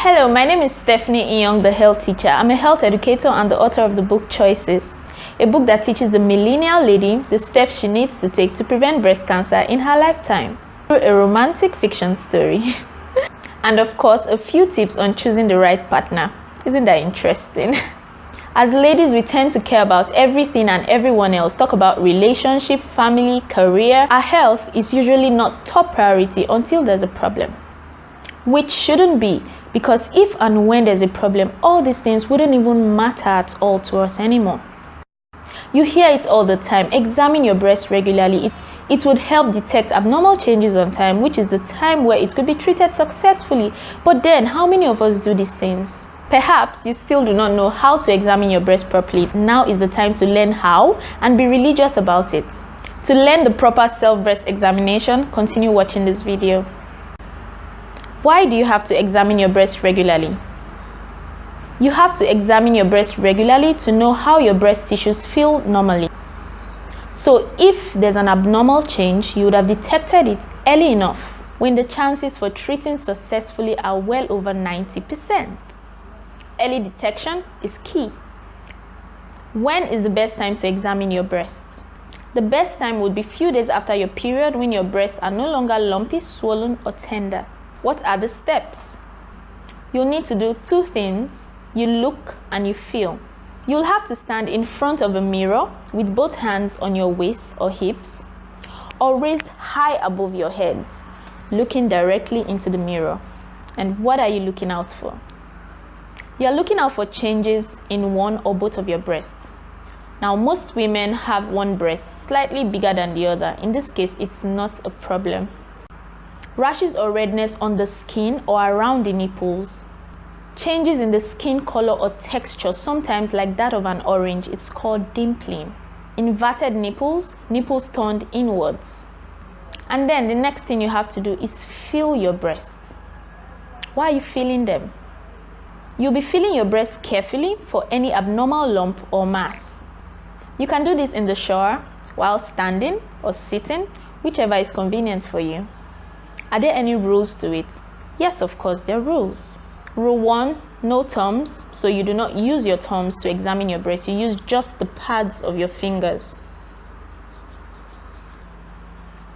Hello, my name is Stephanie Inyong, the health teacher. I'm a health educator and the author of the book Choices, a book that teaches the millennial lady the steps she needs to take to prevent breast cancer in her lifetime through a romantic fiction story. And of course, a few tips on choosing the right partner. Isn't that interesting? As ladies, we tend to care about everything and everyone else, talk about relationship, family, career. Our health is usually not top priority until there's a problem, which shouldn't be, because if and when there's a problem, all these things wouldn't even matter at all to us anymore. You hear it all the time: examine your breast regularly. It would help detect abnormal changes on time, which is the time where it could be treated successfully. But then, how many of us do these things? Perhaps you still do not know how to examine your breast properly. Now is the time to learn how and be religious about it. To learn the proper self-breast examination, continue watching this video. Why do you have to examine your breast regularly? You have to examine your breast regularly to know how your breast tissues feel normally. So if there's an abnormal change, you would have detected it early enough, when the chances for treating successfully are well over 90%. Early detection is key. When is the best time to examine your breasts? The best time would be few days after your period, when your breasts are no longer lumpy, swollen, or tender. What are the steps? You'll need to do two things: you look and you feel. You'll have to stand in front of a mirror with both hands on your waist or hips, or raised high above your head, looking directly into the mirror. And what are you looking out for? You're looking out for changes in one or both of your breasts. Now, most women have one breast slightly bigger than the other. In this case, it's not a problem. Rashes or redness on the skin or around the nipples. Changes in the skin color or texture, sometimes like that of an orange. It's called dimpling. Inverted nipples, nipples turned inwards. And then the next thing you have to do is feel your breasts. Why are you feeling them? You'll be feeling your breast carefully for any abnormal lump or mass. You can do this in the shower, while standing or sitting, whichever is convenient for you. Are there any rules to it? Yes, of course, there are rules. Rule 1, no thumbs. So you do not use your thumbs to examine your breast. You use just the pads of your fingers.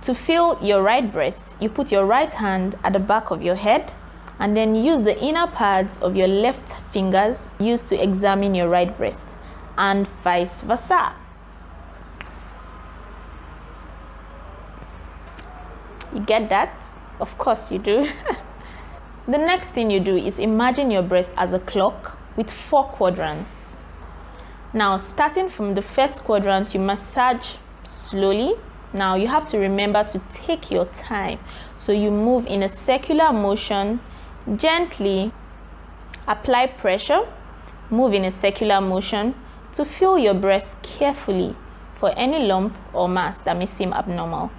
To feel your right breast, you put your right hand at the back of your head, and then use the inner pads of your left fingers used to examine your right breast, and vice versa. You get that? Of course you do. The next thing you do is imagine your breast as a clock with 4 quadrants. Now, starting from the first quadrant, you massage slowly. Now, you have to remember to take your time. So you move in a circular motion, gently apply pressure, move in a circular motion to feel your breast carefully for any lump or mass that may seem abnormal.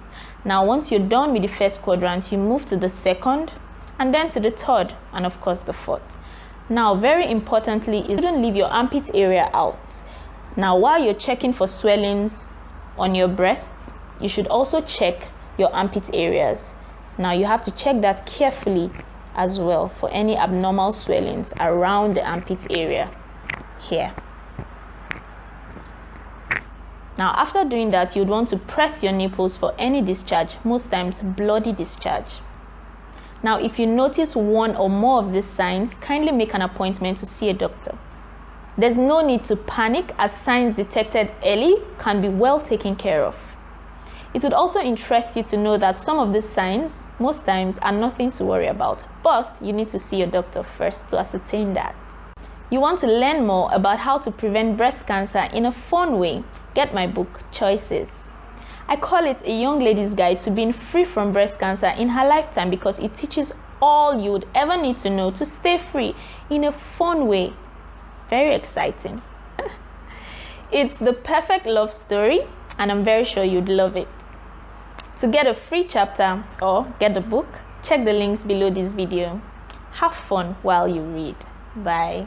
Now, once you're done with the first quadrant, you move to the second, and then to the third, and of course the fourth. Now, very importantly, is you shouldn't leave your armpit area out. Now, while you're checking for swellings on your breasts, you should also check your armpit areas. Now, you have to check that carefully as well for any abnormal swellings around the armpit area here. Now, after doing that, you'd want to press your nipples for any discharge, most times bloody discharge. Now, if you notice one or more of these signs, kindly make an appointment to see a doctor. There's no need to panic, as signs detected early can be well taken care of. It would also interest you to know that some of these signs, most times, are nothing to worry about, but you need to see your doctor first to ascertain that. You want to learn more about how to prevent breast cancer in a fun way? Get my book, Choices. I call it a young lady's guide to being free from breast cancer in her lifetime, because it teaches all you would ever need to know to stay free in a fun way. Very exciting. It's the perfect love story, and I'm very sure you'd love it. To get a free chapter or get the book, check the links below this video. Have fun while you read. Bye.